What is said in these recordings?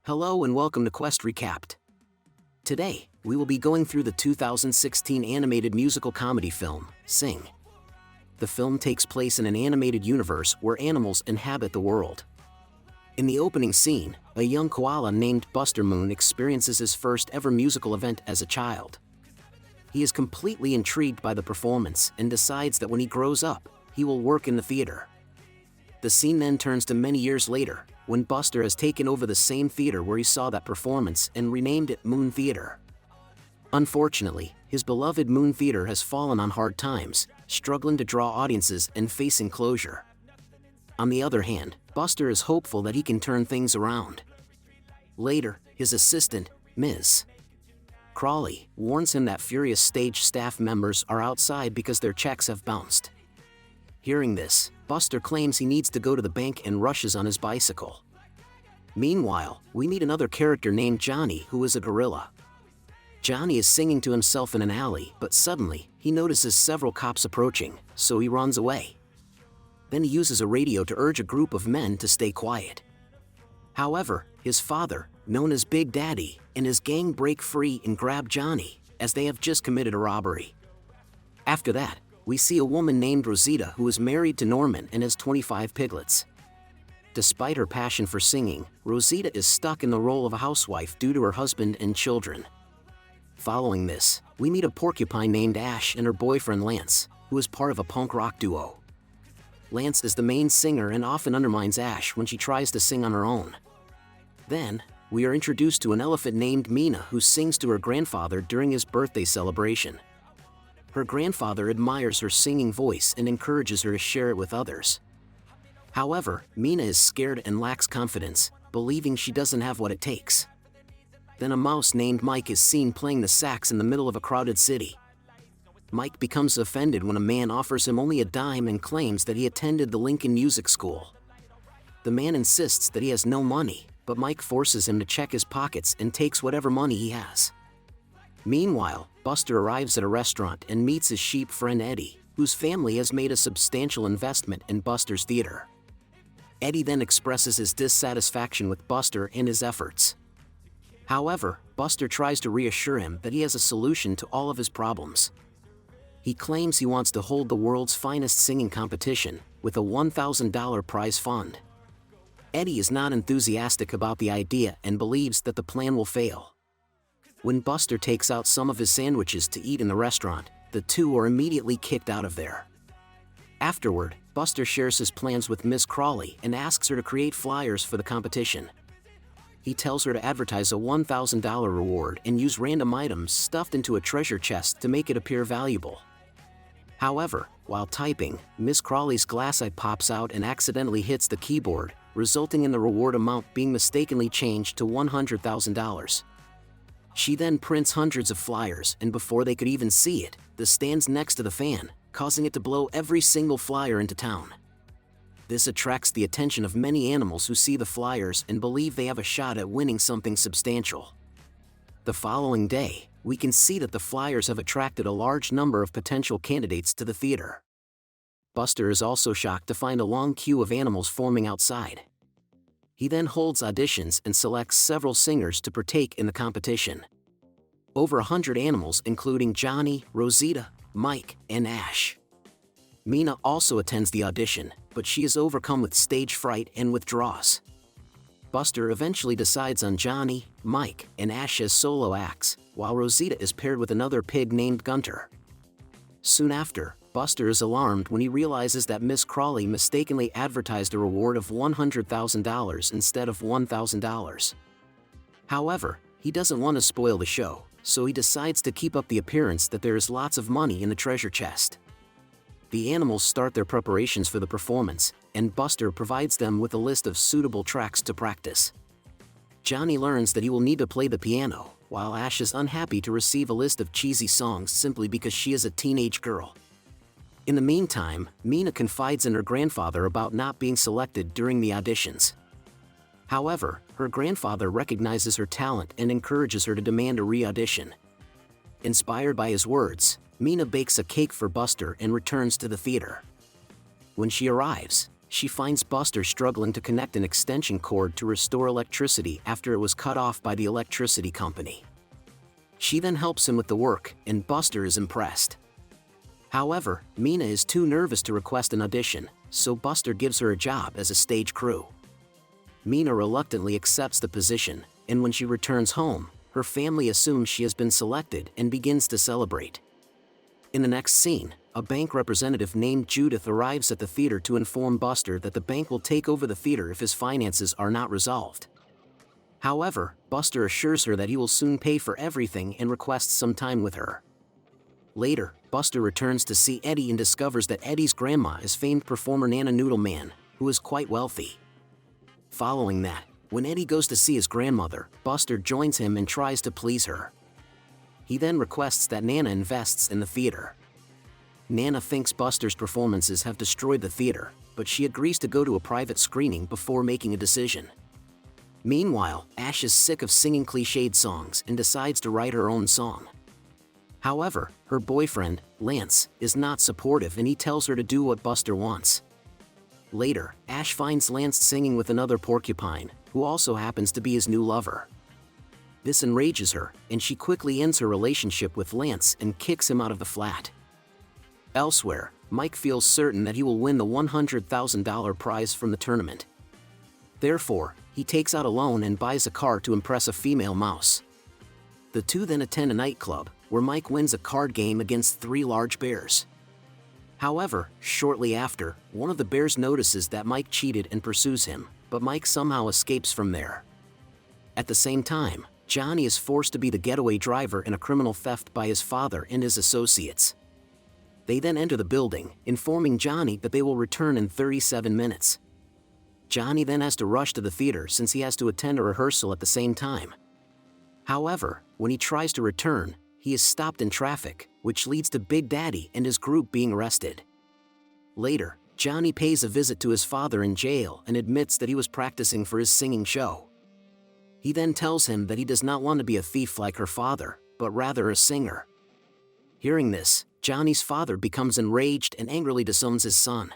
Hello and welcome to Quest Recapped. Today, we will be going through the 2016 animated musical comedy film, Sing. The film takes place in an animated universe where animals inhabit the world. In the opening scene, a young koala named Buster Moon experiences his first ever musical event as a child. He is completely intrigued by the performance and decides that when he grows up, he will work in the theater. The scene then turns to many years later, when Buster has taken over the same theater where he saw that performance and renamed it Moon Theater. Unfortunately, his beloved Moon Theater has fallen on hard times, struggling to draw audiences and facing closure. On the other hand, Buster is hopeful that he can turn things around. Later, his assistant, Ms. Crawley, warns him that furious stage staff members are outside because their checks have bounced. Hearing this, Buster claims he needs to go to the bank and rushes on his bicycle. Meanwhile, we meet another character named Johnny who is a gorilla. Johnny is singing to himself in an alley, but suddenly, he notices several cops approaching, so he runs away. Then he uses a radio to urge a group of men to stay quiet. However, his father, known as Big Daddy, and his gang break free and grab Johnny, as they have just committed a robbery. After that, we see a woman named Rosita who is married to Norman and has 25 piglets. Despite her passion for singing, Rosita is stuck in the role of a housewife due to her husband and children. Following this, we meet a porcupine named Ash and her boyfriend Lance, who is part of a punk rock duo. Lance is the main singer and often undermines Ash when she tries to sing on her own. Then, we are introduced to an elephant named Mina who sings to her grandfather during his birthday celebration. Her grandfather admires her singing voice and encourages her to share it with others. However, Mina is scared and lacks confidence, believing she doesn't have what it takes. Then a mouse named Mike is seen playing the sax in the middle of a crowded city. Mike becomes offended when a man offers him only a dime and claims that he attended the Lincoln Music School. The man insists that he has no money, but Mike forces him to check his pockets and takes whatever money he has. Meanwhile, Buster arrives at a restaurant and meets his sheep friend Eddie, whose family has made a substantial investment in Buster's theater. Eddie then expresses his dissatisfaction with Buster and his efforts. However, Buster tries to reassure him that he has a solution to all of his problems. He claims he wants to hold the world's finest singing competition, with a $1,000 prize fund. Eddie is not enthusiastic about the idea and believes that the plan will fail. When Buster takes out some of his sandwiches to eat in the restaurant, the two are immediately kicked out of there. Afterward, Buster shares his plans with Miss Crawley and asks her to create flyers for the competition. He tells her to advertise a $1,000 reward and use random items stuffed into a treasure chest to make it appear valuable. However, while typing, Miss Crawley's glass eye pops out and accidentally hits the keyboard, resulting in the reward amount being mistakenly changed to $100,000. She then prints hundreds of flyers, and before they could even see it, the stands next to the fan, causing it to blow every single flyer into town. This attracts the attention of many animals who see the flyers and believe they have a shot at winning something substantial. The following day, we can see that the flyers have attracted a large number of potential candidates to the theater. Buster is also shocked to find a long queue of animals forming outside. He then holds auditions and selects several singers to partake in the competition. Over 100 animals including Johnny, Rosita, Mike, and Ash. Mina also attends the audition, but she is overcome with stage fright and withdraws. Buster eventually decides on Johnny, Mike, and Ash as solo acts, while Rosita is paired with another pig named Gunter. Soon after, Buster is alarmed when he realizes that Miss Crawley mistakenly advertised a reward of $100,000 instead of $1,000. However, he doesn't want to spoil the show, so he decides to keep up the appearance that there is lots of money in the treasure chest. The animals start their preparations for the performance, and Buster provides them with a list of suitable tracks to practice. Johnny learns that he will need to play the piano, while Ash is unhappy to receive a list of cheesy songs simply because she is a teenage girl. In the meantime, Mina confides in her grandfather about not being selected during the auditions. However, her grandfather recognizes her talent and encourages her to demand a re-audition. Inspired by his words, Mina bakes a cake for Buster and returns to the theater. When she arrives, she finds Buster struggling to connect an extension cord to restore electricity after it was cut off by the electricity company. She then helps him with the work, and Buster is impressed. However, Mina is too nervous to request an audition, so Buster gives her a job as a stage crew. Mina reluctantly accepts the position, and when she returns home, her family assumes she has been selected and begins to celebrate. In the next scene, a bank representative named Judith arrives at the theater to inform Buster that the bank will take over the theater if his finances are not resolved. However, Buster assures her that he will soon pay for everything and requests some time with her. Later, Buster returns to see Eddie and discovers that Eddie's grandma is famed performer Nana Noodle Man, who is quite wealthy. Following that, when Eddie goes to see his grandmother, Buster joins him and tries to please her. He then requests that Nana invests in the theater. Nana thinks Buster's performances have destroyed the theater, but she agrees to go to a private screening before making a decision. Meanwhile, Ash is sick of singing cliched songs and decides to write her own song. However, her boyfriend, Lance, is not supportive and he tells her to do what Buster wants. Later, Ash finds Lance singing with another porcupine, who also happens to be his new lover. This enrages her, and she quickly ends her relationship with Lance and kicks him out of the flat. Elsewhere, Mike feels certain that he will win the $100,000 prize from the tournament. Therefore, he takes out a loan and buys a car to impress a female mouse. The two then attend a nightclub, where Mike wins a card game against 3 large bears. However, shortly after, one of the bears notices that Mike cheated and pursues him, but Mike somehow escapes from there. At the same time, Johnny is forced to be the getaway driver in a criminal theft by his father and his associates. They then enter the building, informing Johnny that they will return in 37 minutes. Johnny then has to rush to the theater since he has to attend a rehearsal at the same time. However, when he tries to return, he is stopped in traffic, which leads to Big Daddy and his group being arrested. Later, Johnny pays a visit to his father in jail and admits that he was practicing for his singing show. He then tells him that he does not want to be a thief like her father, but rather a singer. Hearing this, Johnny's father becomes enraged and angrily disowns his son.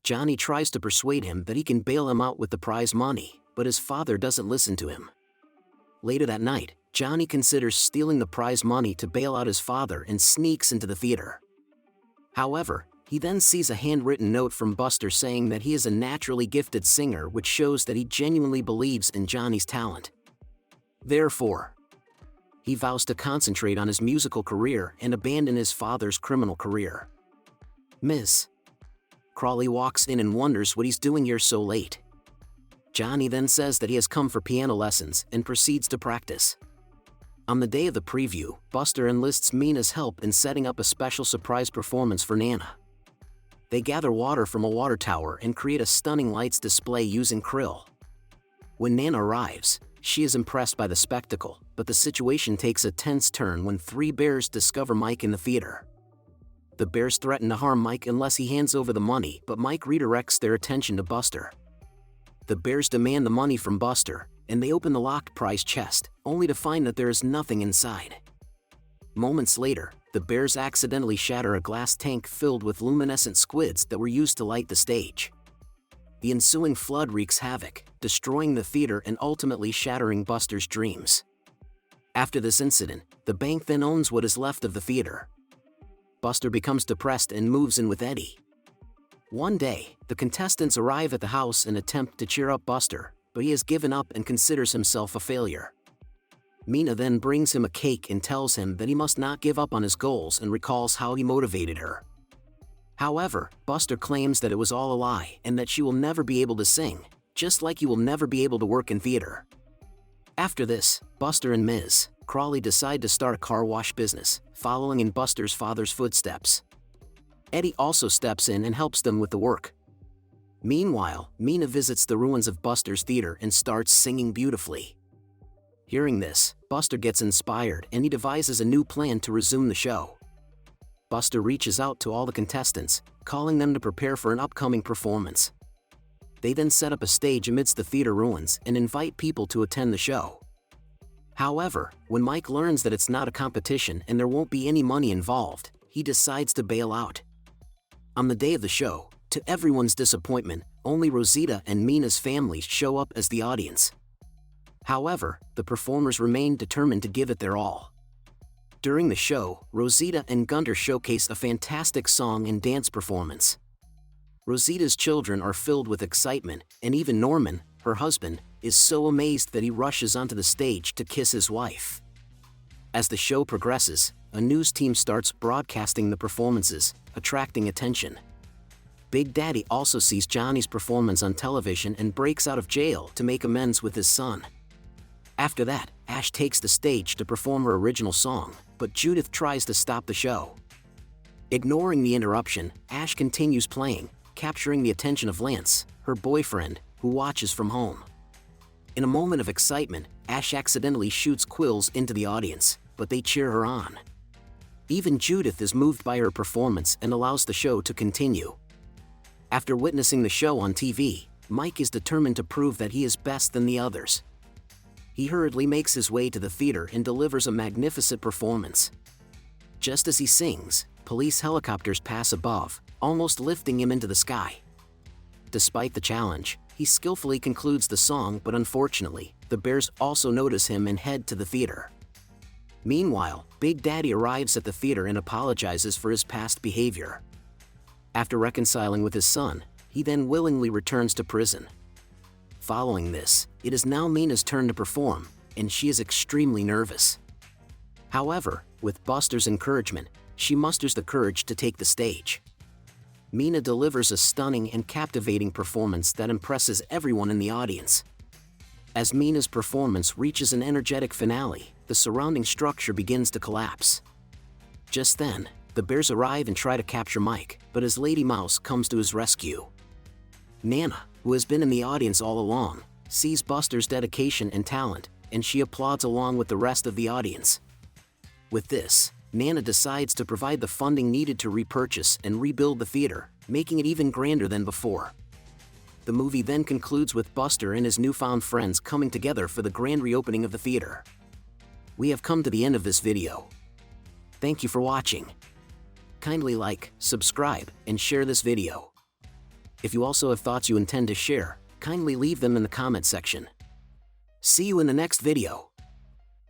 Johnny tries to persuade him that he can bail him out with the prize money, but his father doesn't listen to him. Later that night, Johnny considers stealing the prize money to bail out his father and sneaks into the theater. However, he then sees a handwritten note from Buster saying that he is a naturally gifted singer, which shows that he genuinely believes in Johnny's talent. Therefore, he vows to concentrate on his musical career and abandon his father's criminal career. Ms. Crawley walks in and wonders what he's doing here so late. Johnny then says that he has come for piano lessons and proceeds to practice. On the day of the preview, Buster enlists Mina's help in setting up a special surprise performance for Nana. They gather water from a water tower and create a stunning lights display using krill. When Nana arrives, she is impressed by the spectacle, but the situation takes a tense turn when 3 bears discover Mike in the theater. The bears threaten to harm Mike unless he hands over the money, but Mike redirects their attention to Buster. The bears demand the money from Buster, and they open the locked prize chest, only to find that there is nothing inside. Moments later, the bears accidentally shatter a glass tank filled with luminescent squids that were used to light the stage. The ensuing flood wreaks havoc, destroying the theater and ultimately shattering Buster's dreams. After this incident, the bank then owns what is left of the theater. Buster becomes depressed and moves in with Eddie. One day, the contestants arrive at the house and attempt to cheer up Buster, but he has given up and considers himself a failure. Mina then brings him a cake and tells him that he must not give up on his goals and recalls how he motivated her. However, Buster claims that it was all a lie and that she will never be able to sing, just like he will never be able to work in theater. After this, Buster and Ms. Crawley decide to start a car wash business, following in Buster's father's footsteps. Eddie also steps in and helps them with the work. Meanwhile, Mina visits the ruins of Buster's theater and starts singing beautifully. Hearing this, Buster gets inspired and he devises a new plan to resume the show. Buster reaches out to all the contestants, calling them to prepare for an upcoming performance. They then set up a stage amidst the theater ruins and invite people to attend the show. However, when Mike learns that it's not a competition and there won't be any money involved, he decides to bail out. On the day of the show, To everyone's disappointment, only Rosita and Mina's families show up as the audience. However, the performers remain determined to give it their all. During the show, Rosita and Gunter showcase a fantastic song and dance performance. Rosita's children are filled with excitement, and even Norman, her husband, is so amazed that he rushes onto the stage to kiss his wife. As the show progresses, a news team starts broadcasting the performances, attracting attention. Big Daddy also sees Johnny's performance on television and breaks out of jail to make amends with his son. After that, Ash takes the stage to perform her original song, but Judith tries to stop the show. Ignoring the interruption, Ash continues playing, capturing the attention of Lance, her boyfriend, who watches from home. In a moment of excitement, Ash accidentally shoots quills into the audience, but they cheer her on. Even Judith is moved by her performance and allows the show to continue. After witnessing the show on TV, Mike is determined to prove that he is best than the others. He hurriedly makes his way to the theater and delivers a magnificent performance. Just as he sings, police helicopters pass above, almost lifting him into the sky. Despite the challenge, he skillfully concludes the song, but unfortunately, the bears also notice him and head to the theater. Meanwhile, Big Daddy arrives at the theater and apologizes for his past behavior. After reconciling with his son, he then willingly returns to prison. Following this, it is now Mina's turn to perform, and she is extremely nervous. However, with Buster's encouragement, she musters the courage to take the stage. Mina delivers a stunning and captivating performance that impresses everyone in the audience. As Mina's performance reaches an energetic finale, the surrounding structure begins to collapse. Just then, the bears arrive and try to capture Mike, but his Lady Mouse comes to his rescue. Nana, who has been in the audience all along, sees Buster's dedication and talent, and she applauds along with the rest of the audience. With this, Nana decides to provide the funding needed to repurchase and rebuild the theater, making it even grander than before. The movie then concludes with Buster and his newfound friends coming together for the grand reopening of the theater. We have come to the end of this video. Thank you for watching. Kindly like, subscribe, and share this video. If you also have thoughts you intend to share, kindly leave them in the comment section. See you in the next video.